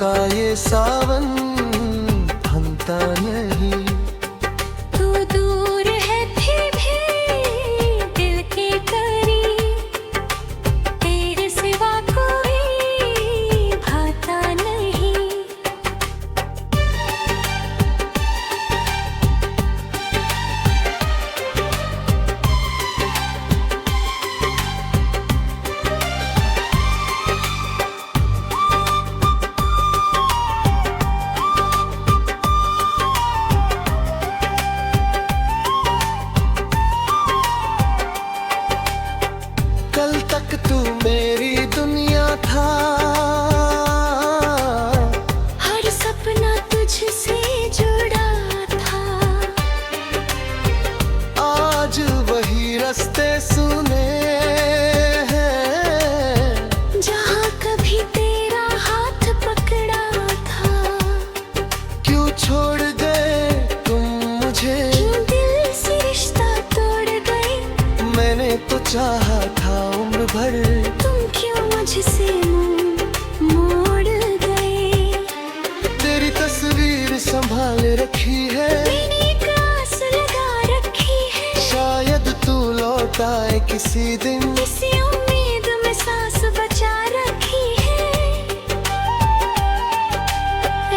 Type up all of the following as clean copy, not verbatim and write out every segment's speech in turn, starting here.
का ये सावन थमता नहीं। तू दूर है फिर भी दिल के करीब, तेरे सिवा कोई भाता नहीं। कल तक तू मेरी दुनिया था, हर सपना तुझसे जुड़ा था। आज वही रास्ते सुने हैं जहाँ कभी तेरा हाथ पकड़ा था। क्यों छोड़ गए तुम मुझे, क्यों दिल से रिश्ता तोड़ गए। मैंने तो चाहा था उम्र भर, तुम क्यों मुझसे मुंह मोड़ गए। तेरी तस्वीर संभाल रखी है, मैंने एक आस लगा रखी है। शायद तू लौट आए किसी दिन, इसी उम्मीद में सांस बचा रखी है।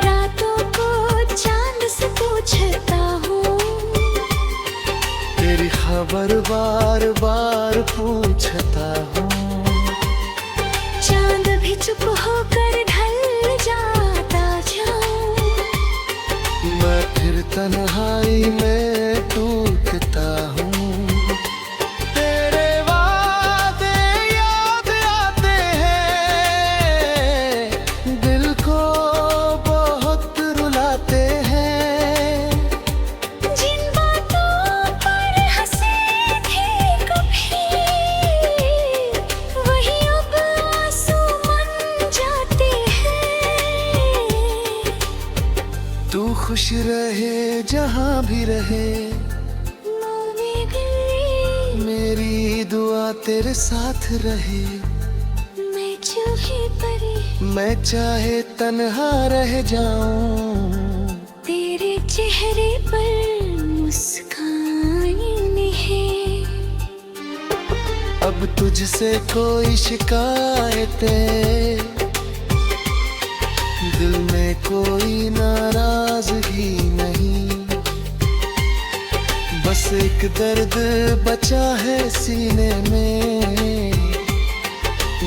रातों को चांद से पूछता हूँ, तेरी खबर बार बार पूछता हूँ। चांद भी चुप होकर ढल जाता जाऊं। मैं फिर तन्हाई में टूटता हूँ। तेरे वादे याद आते हैं, दिल को बहुत रुलाते हैं। जिन बातों पर हंसे थे कभी, वही अब आंसू बन जाते हैं। तू खुश रहे जहाँ भी रहे, मौने गए मेरी दुआ तेरे साथ रहे। मैं चूहे परी, मैं चाहे तन्हा रह जाऊं, तेरे चेहरे पर मुस्कान है। अब तुझसे कोई शिकायतें, दिल में कोई नाराजगी नहीं। बस एक दर्द बचा है सीने में,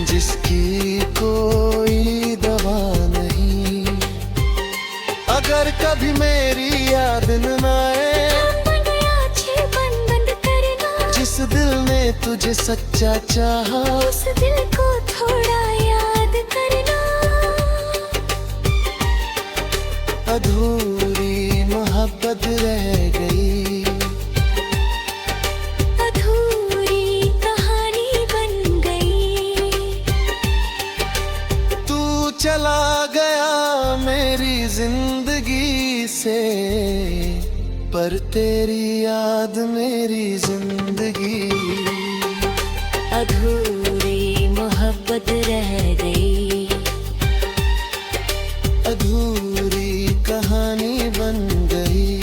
जिसकी कोई दवा नहीं। अगर कभी मेरी याद न आए, बंद करना। जिस दिल ने तुझे सच्चा चाहा, उस दिल को थोड़ा याद करना। अधूरी मोहब्बत रह गई, अधूरी कहानी बन गई। तू चला गया मेरी जिंदगी से, पर तेरी याद मेरी जिंदगी। अधूरी मोहब्बत रह गई, अधूरी कहानी बन गई।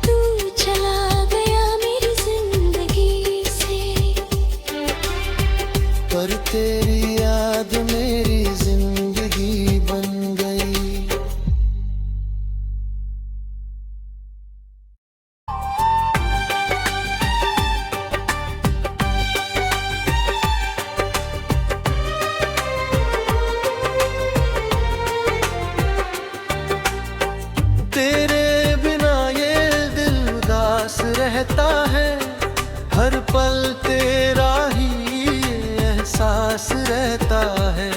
तू चला गया मेरी जिंदगी से, पर तेरी याद मेरी जिंदगी बन गई। तेरे बिना ये दिल उदास रहता है, हर पल तेरा ही एहसास रहता है।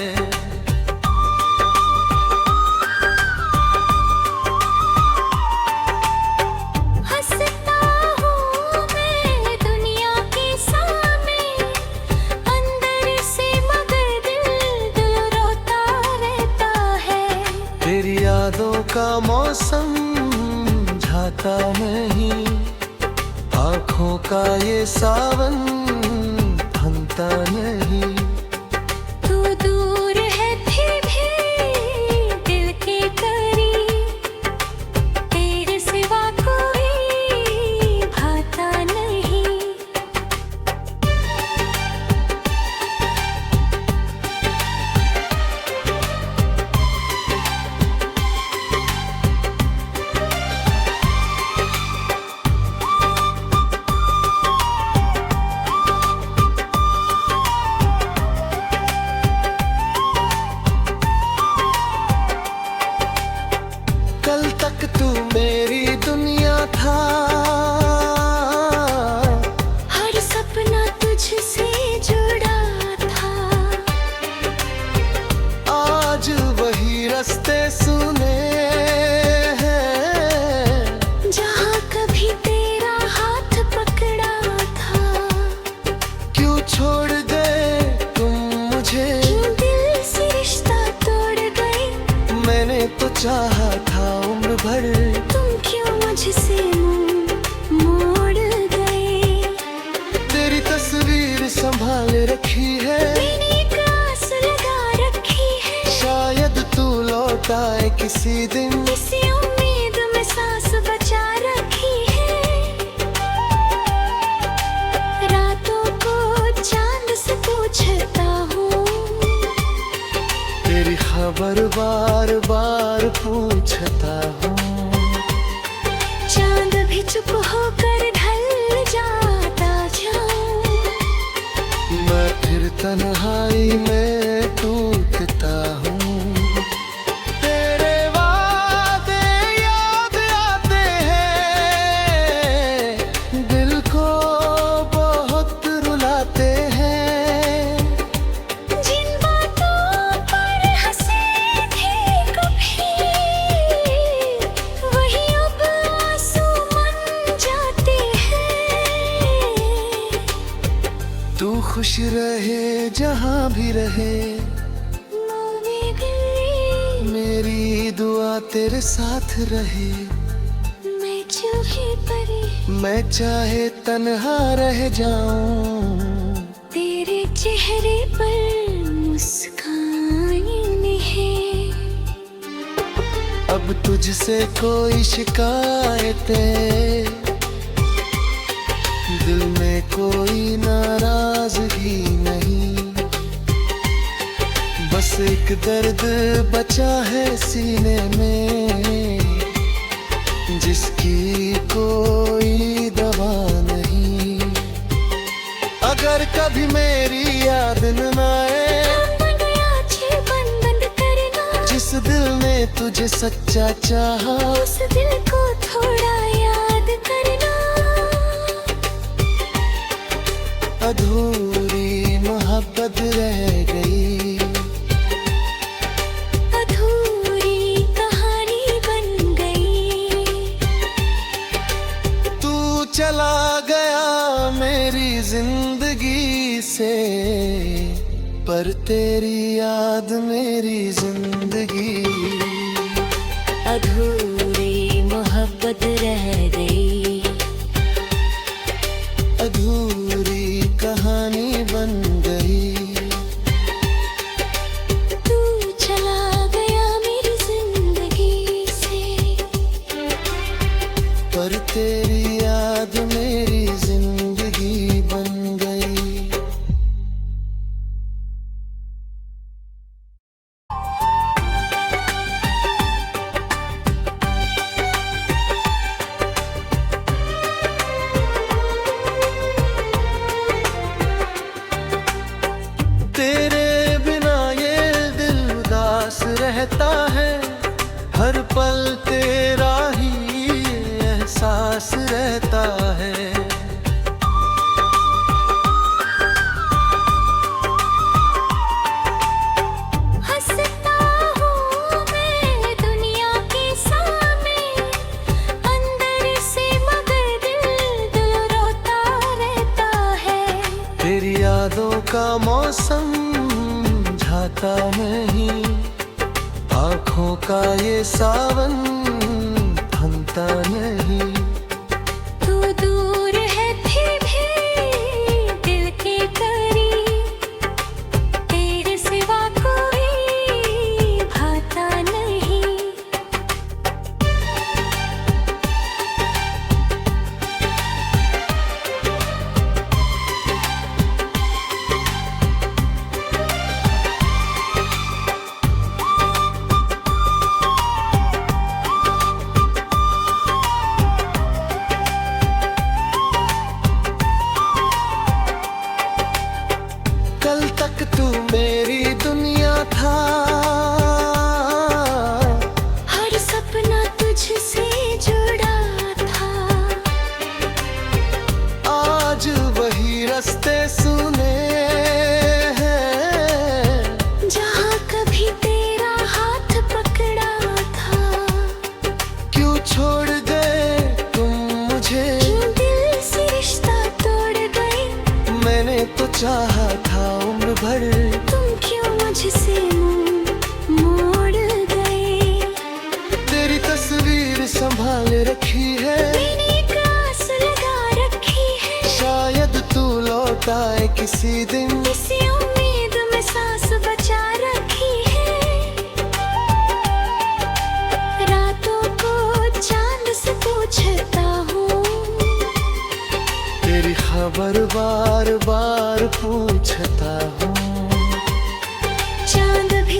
हंसता हूँ मैं दुनिया के सामने, अंदर से मगर दिल रोता रहता है। तेरी यादों का मौसम झाता नहीं, आँखों का ये सावन थमता नहीं। तू दूर है फिर चाहा था उम्र भर, तुम क्यों मुझसे मुंह मोड़ गए। तेरी तस्वीर संभाल रखी है, मैंने एक आस लगा रखी है, शायद तू लौट आए किसी दिन। इसी उम्मीद में सांस बचा रखी है। रातों को चांद से पूछता हूँ, तेरी खबर बार बार पूछता हूँ। चांद भी चुप होकर ढल जाता जाऊं, मैं फिर तन्हाई में टूटता हूँ। तेरे वादे याद आते हैं, दिल को बहुत रुलाते हैं। जिन बातों पर हंसे थे कभी, वही अब आंसू बन जाते हैं। तू खुश रहे जहाँ भी रहे, मोने गए मेरी दुआ तेरे साथ रहे। मैं चूहे परी, मैं चाहे तन्हा रह जाऊं, तेरे चेहरे पर मुस्कान है। अब तुझसे कोई शिकायतें, दिल में कोई नाराजगी नहीं। बस एक दर्द बचा है सीने में, जिसकी कोई दवा नहीं। अगर कभी मेरी याद न आए, बंद करना, जिस दिल ने तुझे सच्चा चाहा, उस दिल को थोड़ा याद करना। अधूरी मोहब्बत रह गई, अधूरी कहानी बन गई। तू चला गया मेरी जिंदगी से, पर तेरी याद मेरी जिंदगी। अधूरी मोहब्बत रह गई, अधूरी कहानी बन गई। तू चला गया मेरी जिंदगी से, पर तेरी याद मेरी जिंदगी बन गई। तेरे बिना ये दिल उदास रहता है, हर पल तेरा ही एहसास रहता है। हंसता हूँ मैं दुनिया के सामने, अंदर से मगर दिल रोता रहता है। तेरी यादों का मौसम झाता नहीं, आँखों का ये सावन थमता नहीं। तू दूर है फिर भी दिल के करीब, तेरे सिवा कोई भाता नहीं।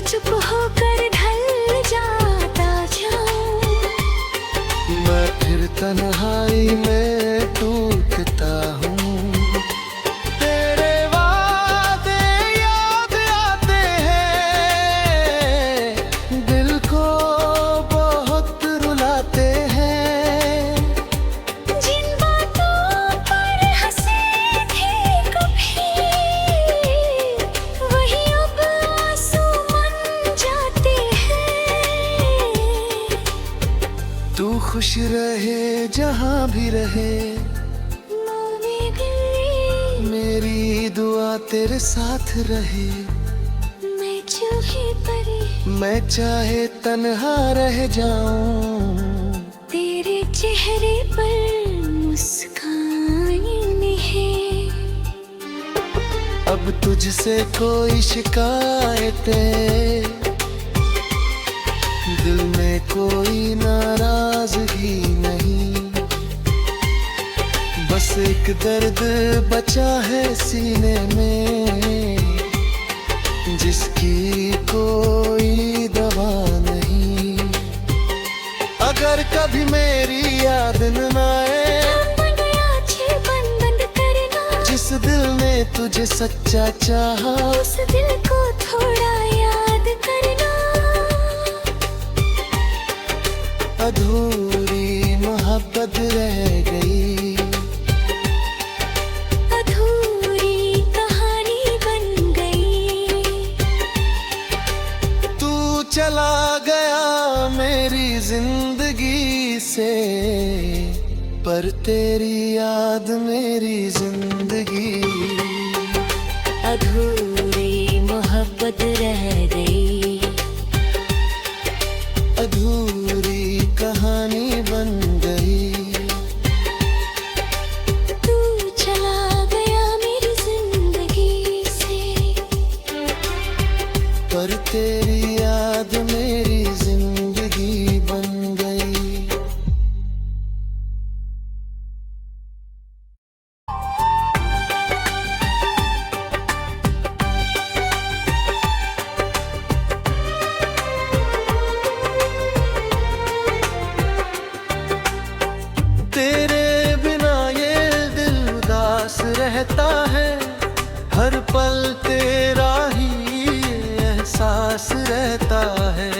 चुप होकर ढल जाता जाऊं। मैं फिर तन्हाई में टूटता हूँ। तेरे वादे याद आते हैं, दिल को बहुत रुलाते हैं। जिन बातों पर हंसे थे कभी, वही अब आंसू बन जाते हैं। तू खुश रहे जहाँ भी रहे, मेरी दुआ तेरे साथ रहे। मैं चूहे परी, मैं चाहे तन्हा रह जाऊं, तेरे चेहरे पर मुस्कान है। अब तुझसे कोई शिकायतें, दिल में कोई नाराजगी नहीं। बस एक दर्द बचा है सीने में, जिसकी कोई दवा नहीं। अगर कभी मेरी याद न आए, बंद करना। जिस दिल ने तुझे सच्चा चाहा, उस दिल को थोड़ा याद करना। अधूरी मोहब्बत रह गई, अधूरी कहानी बन गई। तू चला गया मेरी जिंदगी से, पर तेरी याद मेरी जिंदगी। अधूरी मोहब्बत रह गई, अधूरी कहानी बन गई। तू चला गया मेरी जिंदगी से, पर तेरी याद मेरी जिंदगी बन गई। तेरे बिना ये दिल उदास रहता है, हर पल तेरा ही एहसास रहता है।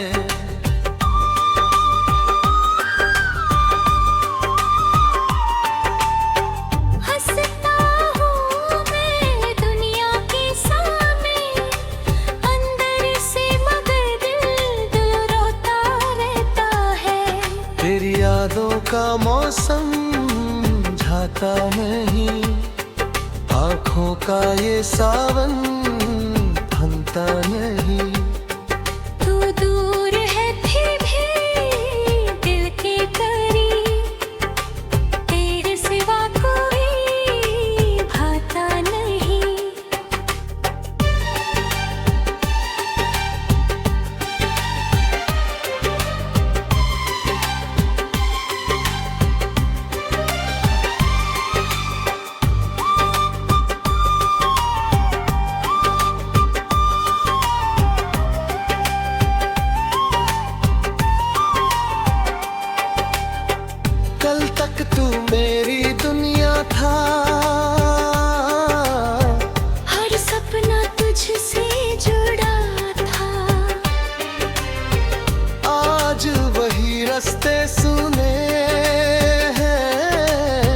हंसता हूँ मैं दुनिया के सामने, अंदर से मगर दिल रोता रहता है। तेरी यादों का मौसम झाता नहीं, आँखों का ये सावन थमता नहीं। तू दूर है फिर भी दिल के करीब, तेरे सिवा कोई भाता नहीं। कल तक तू मेरी दुनिया था, हर सपना तुझसे जुड़ा था। आज वही रास्ते सुने हैं,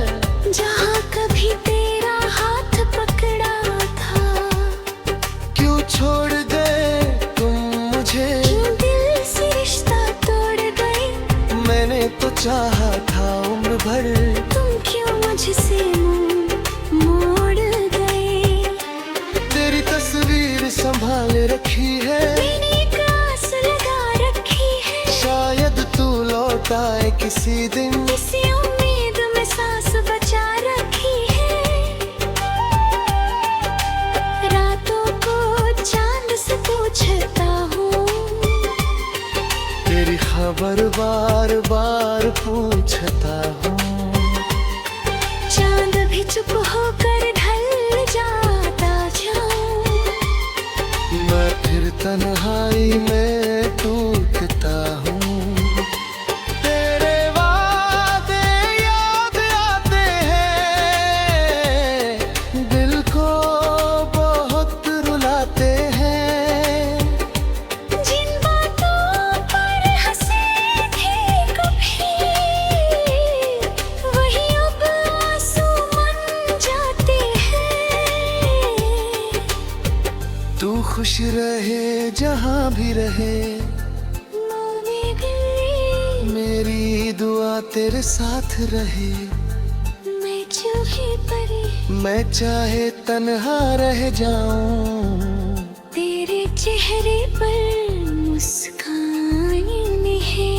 जहाँ कभी तेरा हाथ पकड़ा था। क्यों छोड़ गए तुम मुझे, क्यों दिल से रिश्ता तोड़ गए। मैंने तो चाहा था उम्र भर, तुम क्यों मुझसे मुंह मोड़ गए। तेरी तस्वीर संभाल रखी है, मैंने एक आस लगा रखी है। शायद तू लौट आए किसी दिन। इसी उम्मीद में सांस बचा रखी है। रातों को चांद से पूछता हूँ, तेरी खबर बार बार पूछता हूँ। चांद भी चुप होकर ढल जाता जाऊं। मैं मैं फिर तन्हाई में टूटता हूँ। तेरे वादे याद आते हैं, दिल को बहुत रुलाते हैं। जिन बातों पर हंसे थे कभी, वही अब आंसू बन जाते हैं। तू खुश रहे जहाँ भी रहे, मेरी दुआ तेरे साथ रहे। मैं चाहे परी, मैं चाहे तन्हा रह जाऊं, तेरे चेहरे पर मुस्कान है।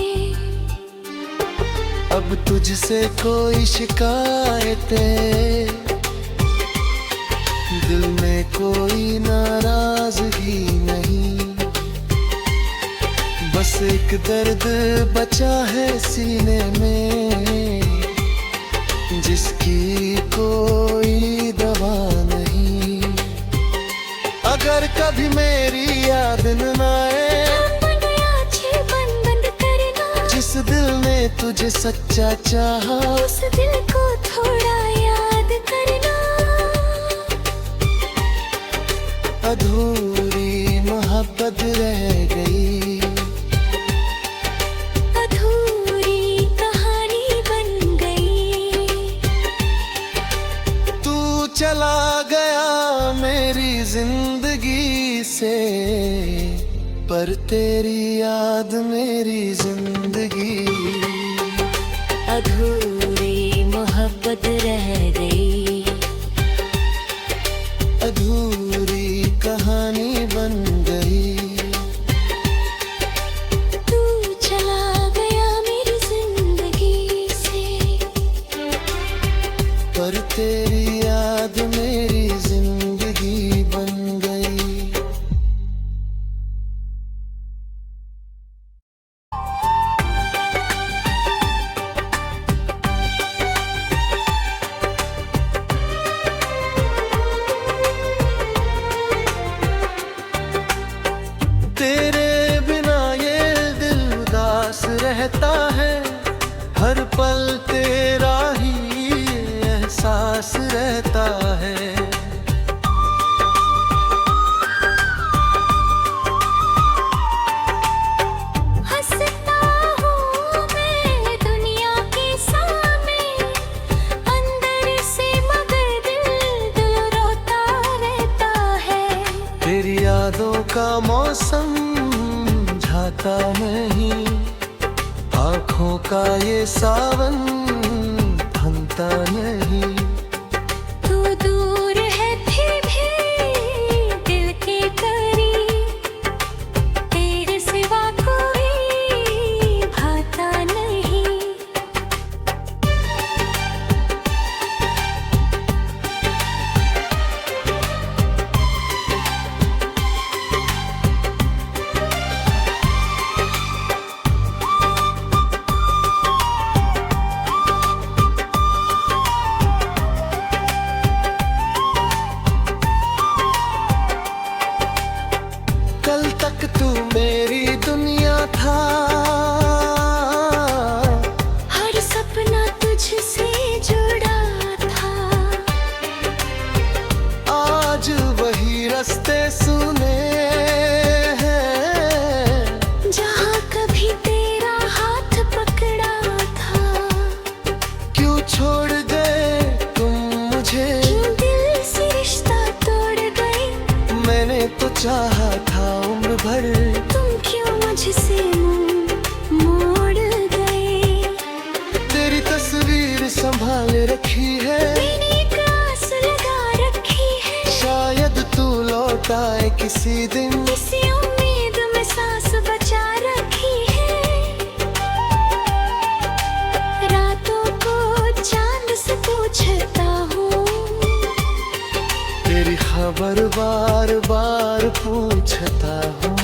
अब तुझसे कोई शिकायतें, दिल में कोई नाराजगी नहीं। बस एक दर्द बचा है सीने में, जिसकी कोई दवा नहीं। अगर कभी मेरी याद न आए, बंद करना, जिस दिल ने तुझे सच्चा चाहा, उस दिल को थोड़ा याद करना। अधूरी मोहब्बत रह गई, अधूरी कहानी बन गई। तू चला गया मेरी जिंदगी से, पर तेरी याद मेरी जिंदगी। अधूरी मोहब्बत रह गई, अधूरी कहानी बन गई। तू चला गया मेरी जिंदगी से, पर तेरी याद मेरी जिंदगी बन गई। तेरे बिना ये दिल उदास रहता है, हर पल तेरा ही एहसास रहता है। हंसता हूँ मैं दुनिया के सामने, अंदर से मगर दिल रोता रहता है। तेरी यादों का मौसम झाता नहीं, आँखों का ये सावन थमता नहीं। तू दूर है फिर भी दिल के करीब, तेरे सिवा कोई भाता नहीं। कल तक तू मेरी दुनिया था, हर सपना तुझसे जुड़ा था। आज वही रास्ते सुने हैं, जहाँ कभी तेरा हाथ पकड़ा था। क्यों छोड़ गए तुम मुझे, क्यों दिल से रिश्ता तोड़ गए। मैंने तो चाहा था उम्र भर, तुम क्यों मुझसे मुंह मोड़ गए। तेरी तस्वीर संभाल रखी है, मैंने एक आस लगा रखी है। शायद तू लौट आए किसी दिन। इसी उम्मीद में सांस बचा रखी है। रातों को चांद से पूछता हूँ, तेरी खबर बार बार पूछता हूँ।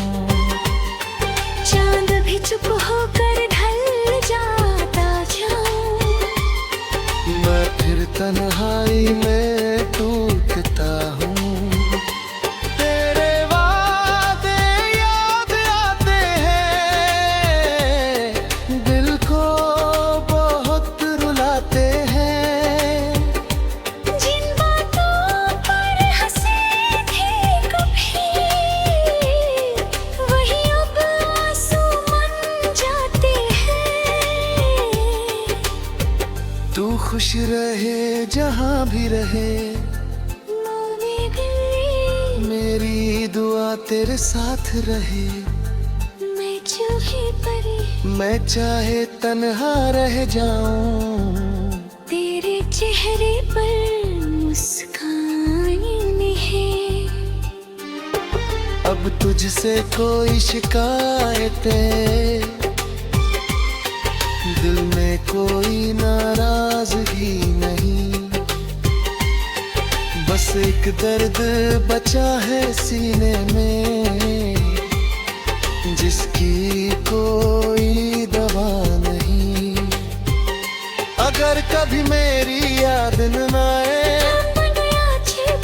चांद भी चुप होकर ढल जाता जाऊं। मैं फिर तन्हाई में टूटता हूँ। तेरे वादे खुश रहे जहाँ भी रहे, मेरी दुआ तेरे साथ रहे। मैं चूहे परी, मैं चाहे तन्हा रह जाऊं, तेरे चेहरे पर मुस्कान है। अब तुझसे कोई शिकायतें, दिल में कोई नाराजगी नहीं। बस एक दर्द बचा है सीने में, जिसकी कोई दवा नहीं। अगर कभी मेरी याद न आए,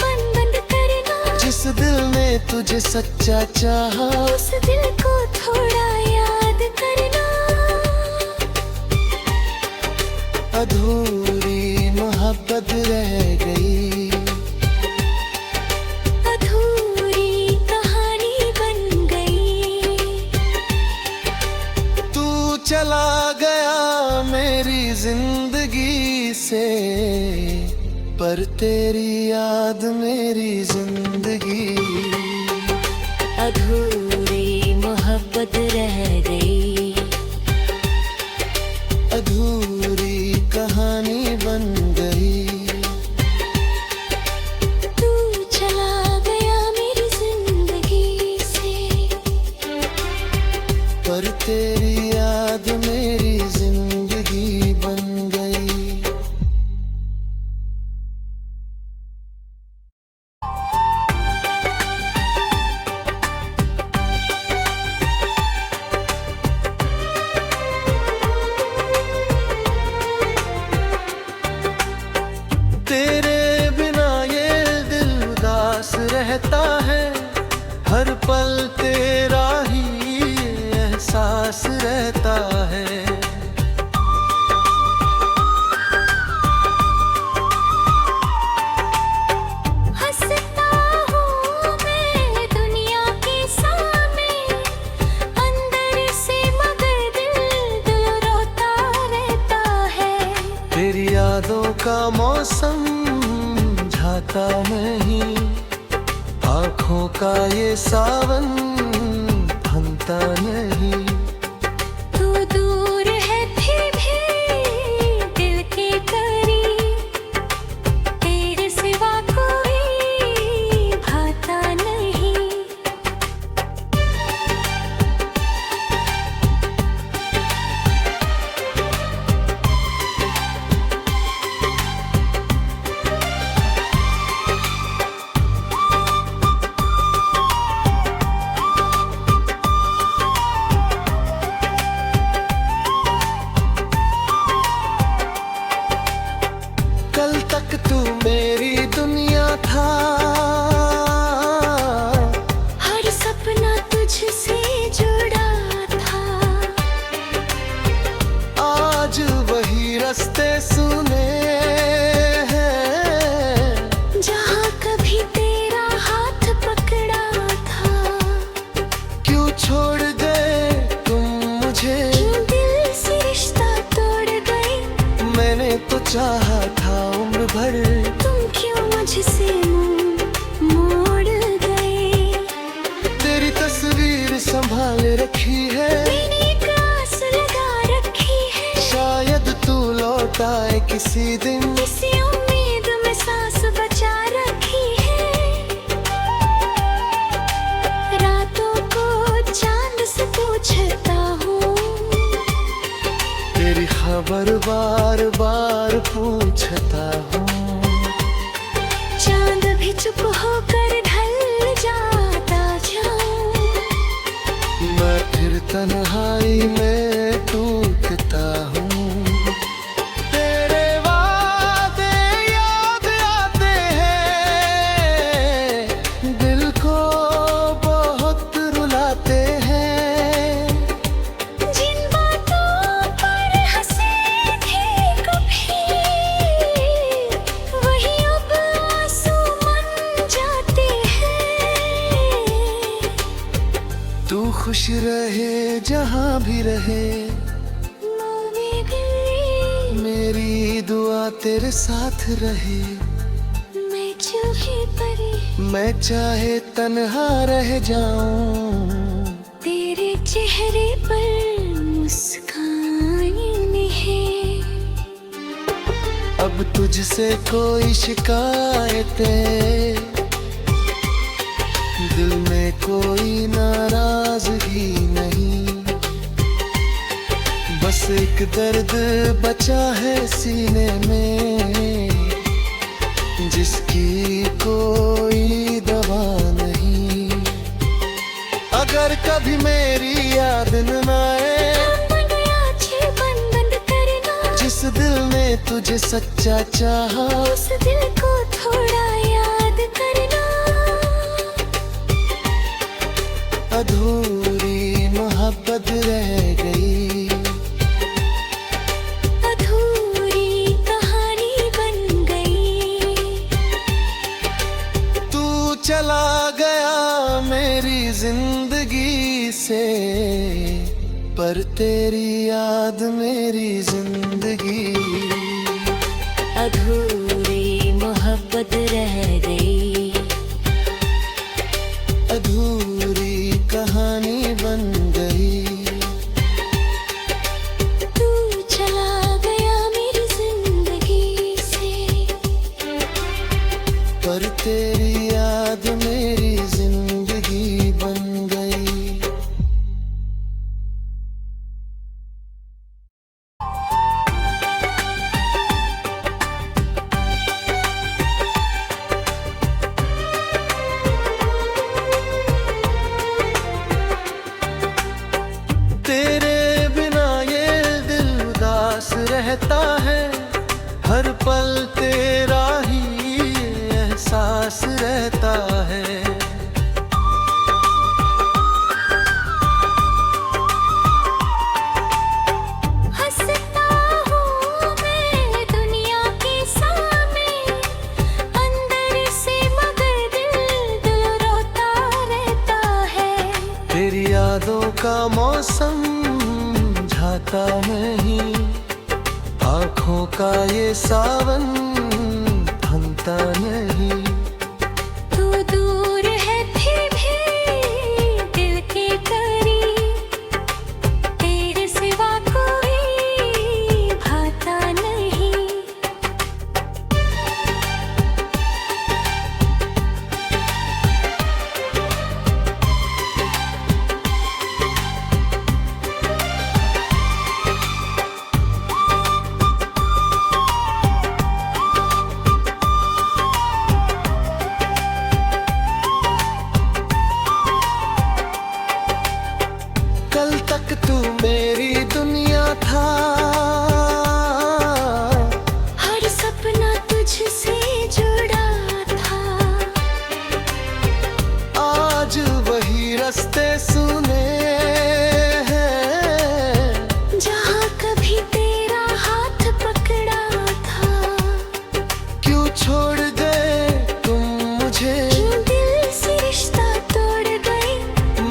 बंद करना, जिस दिल ने तुझे सच्चा चाहा, उस दिल को थोड़ा याद करना। अधूरी मोहब्बत रह गई, अधूरी कहानी बन गई। तू चला गया मेरी जिंदगी से, पर तेरी याद मेरी जिंदगी। अधूरी मोहब्बत रह गई, अधूरी कहानी बन गई। तू चला गया मेरी जिंदगी से, पर तेरी याद मेरी जिंदगी बन गई। तेरे बिना ये दिल उदास रहता है, हर पल तेरा ही एहसास रहता है। हंसता हूँ मैं दुनिया के सामने, अंदर से मगर दिल रोता रहता है। तेरी यादों का मौसम झाता नहीं, आँखों का ये सावन थमता नहीं। तू दूर है फिर भी दिल के करीब, तेरे सिवा कोई भाता नहीं। कल तक तू मेरी दुनिया था, हर सपना तुझसे जुड़ा था। आज वही रास्ते सुने हैं, जहाँ कभी तेरा हाथ पकड़ा था। क्यों छोड़ गए तुम मुझे, क्यों दिल से रिश्ता तोड़ गए। मैंने तो चाहा था उम्र भर, तुम क्यों मुझसे मुंह मोड़ गए। तेरी तस्वीर संभाल रखी है, मैंने एक आस लगा रखी है। शायद तू लौट आए किसी दिन, इसी उम्मीद में सांस बचा रखी है। रातों को चांद से पूछता हूँ, तेरी खबर बार बार पूछता हूँ। चांद भी चुप होकर ढल जाता जाऊं। मैं फिर तन्हाई में टूटता हूँ। तेरे वादे याद आते हैं, दिल को बहुत रुलाते हैं। जिन बातों पर हंसे थे कभी, वही अब आंसू बन जाते हैं। तू खुश रहे जहाँ भी रहे, मेरी दुआ तेरे साथ रहे। मैं चूहे परी, मैं चाहे तन्हा रह जाऊं, तेरे चेहरे पर मुस्कान है। अब तुझसे कोई शिकायतें, दिल में कोई नाराजगी नहीं। बस एक दर्द बचा है सीने में, जिसकी कोई दवा नहीं। अगर कभी मेरी याद न आए, बंद करना, जिस दिल ने तुझे सच्चा चाहा, उस दिल को थोड़ा याद करना। अधूरी मोहब्बत रह गई, अधूरी कहानी बन गई। तू चला गया मेरी जिंदगी से, पर तेरी याद मेरी जिंदगी। अधूरी मोहब्बत रह गई, अधूरी कहानी बन गई। तू चला गया मेरी जिंदगी से, पर तेरी याद मेरी जिंदगी बन गई। तेरे बिना ये दिल उदास रहता है, हर पल तेरा ही एहसास रहता है। हंसता हूँ मैं दुनिया के सामने, अंदर से मगर दिल रोता रहता है। तेरी यादों का मौसम झाता नहीं, आँखों का ये सावन थमता नहीं। तू दूर है फिर भी दिल के करीब, तेरे सिवा कोई भाता नहीं। कल तक तू मेरी दुनिया था, हर सपना तुझसे जुड़ा था। आज वही रास्ते सुने हैं, जहाँ कभी तेरा हाथ पकड़ा था। क्यों छोड़ गए तुम मुझे, क्यों दिल से रिश्ता तोड़ गए।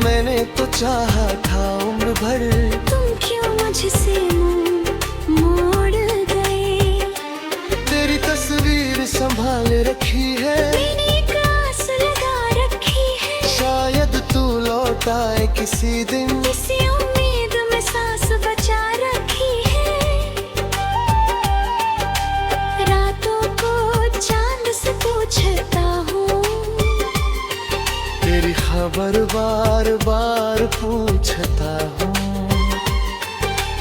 मैंने तो चाहा था उम्र भर, तुम क्यों मुझसे मुंह मोड़ गए। तेरी तस्वीर संभाल रखी है, मैंने एक आस लगा रखी है। शायद तू लौट आए किसी दिन, इसी उम्मीद में सांस बचा रखी है। रातों को चांद से पूछता हूँ, तेरी खबर बार बार पूछता हूँ।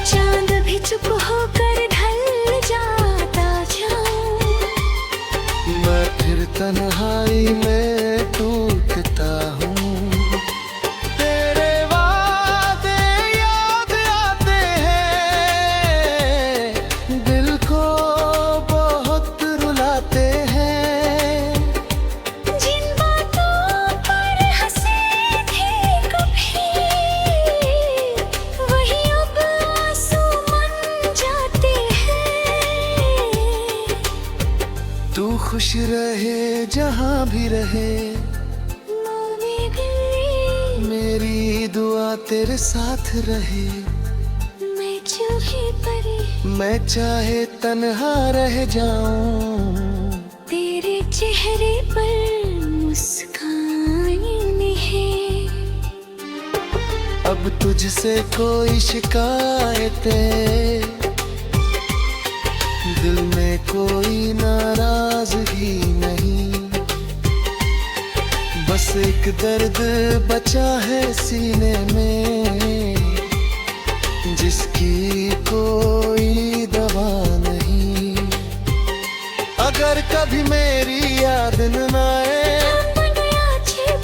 चांद भी चुप होकर ढल जाता जाऊं। मैं फिर तन्हाई में टूटता हूँ। तेरे वादे याद आते हैं, दिल को बहुत रुलाते हैं। जिन बातों पर हंसे थे कभी, वही अब आंसू बन जाते हैं। तू खुश रहे जहाँ भी रहे, मेरी दुआ तेरे साथ रहे। मैं चूहे परी, मैं चाहे तन्हा रह जाऊं, तेरे चेहरे पर मुस्कान है। अब तुझसे कोई शिकायतें, दिल में कोई नाराजगी नहीं। बस एक दर्द बचा है सीने में, जिसकी कोई दवा नहीं। अगर कभी मेरी याद न आए,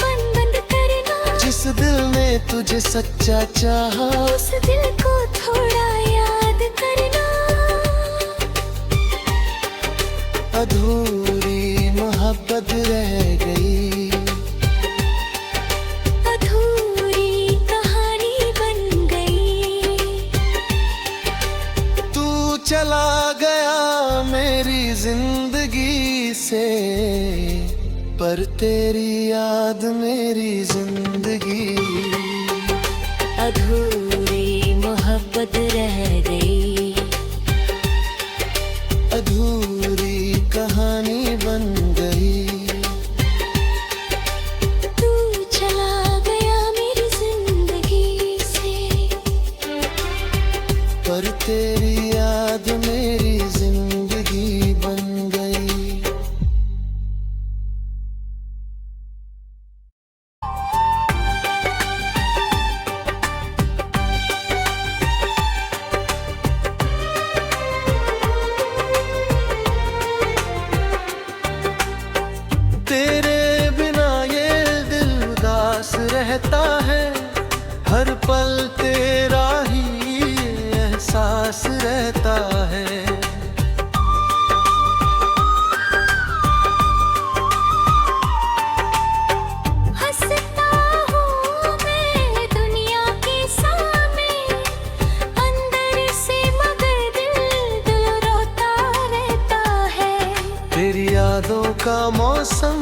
बंद करना। जिस दिल ने तुझे सच्चा चाहा, उस दिल को थोड़ा याद करना। अधूरी मोहब्बत रह गई, अधूरी कहानी बन गई। तू चला गया मेरी जिंदगी से, पर तेरी याद मेरी जिंदगी। अधूरी मोहब्बत रह गई, अधूरी कहानी बन गई। तू चला गया मेरी जिंदगी से, पर तेरी याद मेरी जिंदगी बन गई। तेरे बिना ये दिल उदास रहता है, हर पल तेरा ही एहसास रहता है। हंसता हूँ मैं दुनिया के सामने, अंदर से मगर दिल रोता रहता है। तेरी यादों का मौसम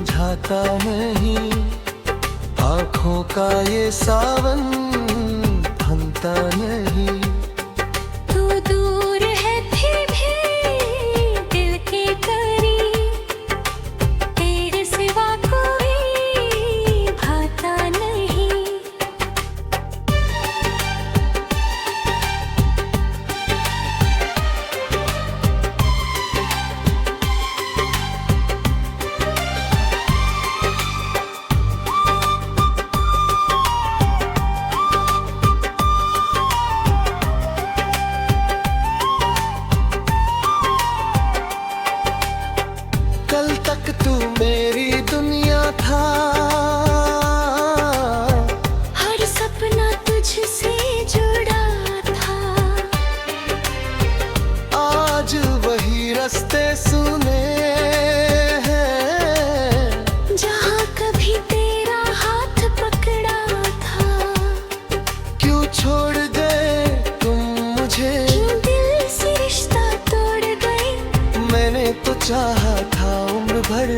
झाता नहीं, आँखों का ये सावन थमता नहीं। तू दूर है फिर भी दिल के करीब, तेरे सिवा कोई भाता नहीं। कल तक तू मेरी दुनिया था, हर सपना तुझसे जुड़ा था। आज वही रास्ते सुने हैं, जहाँ कभी तेरा हाथ पकड़ा था। क्यों छोड़ गए तुम मुझे, क्यों दिल से रिश्ता तोड़ गए। मैंने तो चाहा था उम्र भर,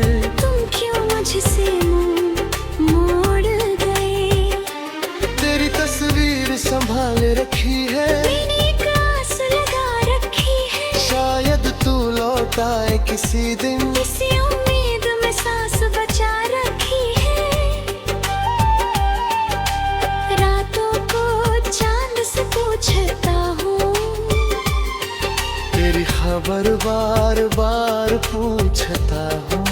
तुम क्यों मुझसे मुंह मोड़ गए। तेरी तस्वीर संभाल रखी है, मैंने एक आस लगा रखी है। शायद तू लौट आए किसी दिन। इसी उम्मीद में सांस बचा रखी है। रातों को चांद से पूछता हूँ, तेरी खबर बार बार पूछता हूँ।